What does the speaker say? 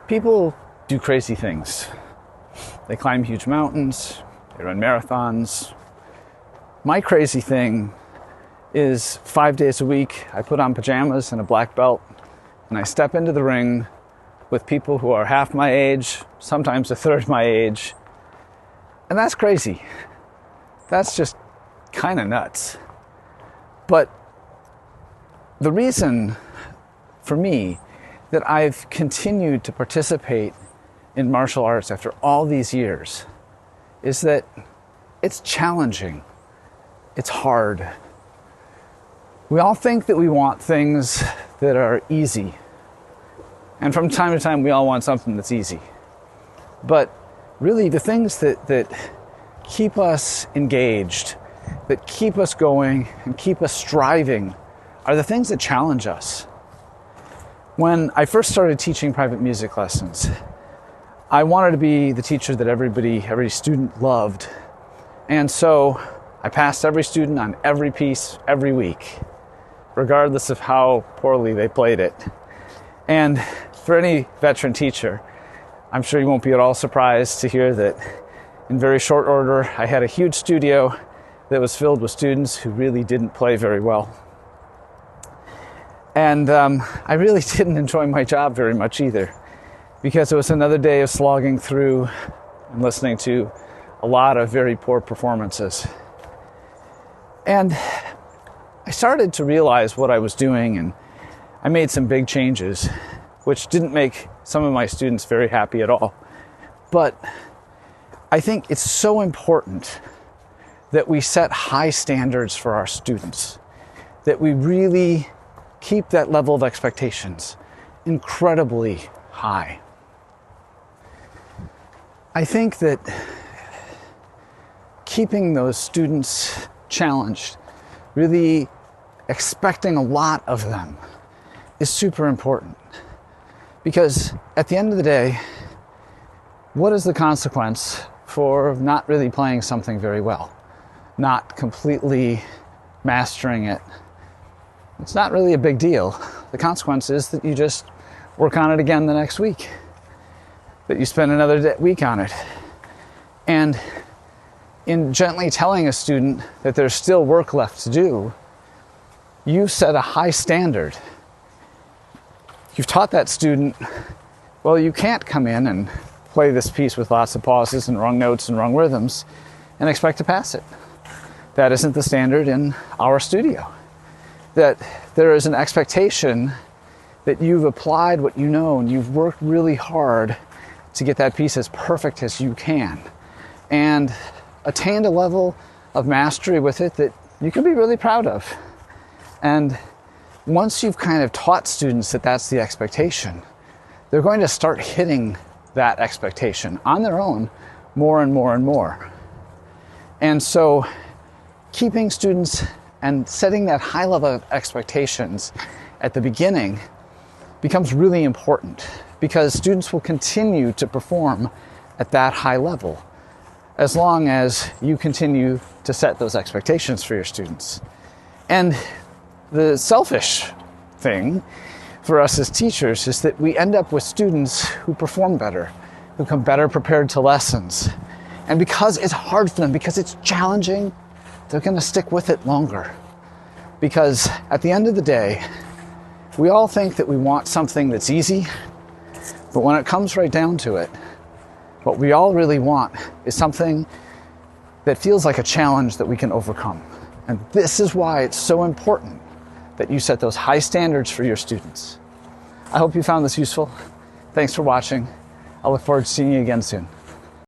People do crazy things. They climb huge mountains, they run marathons. My crazy thing is 5 days a week, I put on pajamas and a black belt, and I step into the ring with people who are half my age, sometimes a third my age. And that's crazy. That's just kind of nuts. But the reason for me that I've continued to participate in martial arts after all these years is that it's challenging. It's hard. We all think that we want things that are easy. And from time to time, we all want something that's easy. But really, the things that keep us engaged, that keep us going and keep us striving are the things that challenge us. When I first started teaching private music lessons, I wanted to be the teacher that every student loved. And so I passed every student on every piece every week, regardless of how poorly they played it. And for any veteran teacher, I'm sure you won't be at all surprised to hear that in very short order, I had a huge studio that was filled with students who really didn't play very well. And I really didn't enjoy my job very much either, because it was another day of slogging through and listening to a lot of very poor performances. And I started to realize what I was doing, and I made some big changes, which didn't make some of my students very happy at all. But I think it's so important that we set high standards for our students, that we really keep that level of expectations incredibly high. I think that keeping those students challenged, really expecting a lot of them, is super important. Because at the end of the day, what is the consequence for not really playing something very well? Not completely mastering it. It's not really a big deal. The consequence is that you just work on it again the next week, that you spend another week on it. And in gently telling a student that there's still work left to do, you set a high standard. You've taught that student, well, you can't come in and play this piece with lots of pauses and wrong notes and wrong rhythms and expect to pass it. That isn't the standard in our studio. That there is an expectation that you've applied what you know and you've worked really hard to get that piece as perfect as you can and attained a level of mastery with it that you can be really proud of. And once you've kind of taught students that that's the expectation, they're going to start hitting that expectation on their own more and more and more. And so keeping students and setting that high level of expectations at the beginning becomes really important, because students will continue to perform at that high level as long as you continue to set those expectations for your students. And the selfish thing for us as teachers is that we end up with students who perform better, who come better prepared to lessons. And because it's hard for them, because it's challenging, they're going to stick with it longer. Because at the end of the day, we all think that we want something that's easy, but when it comes right down to it, what we all really want is something that feels like a challenge that we can overcome. And this is why it's so important that you set those high standards for your students. I hope you found this useful. Thanks for watching. I look forward to seeing you again soon.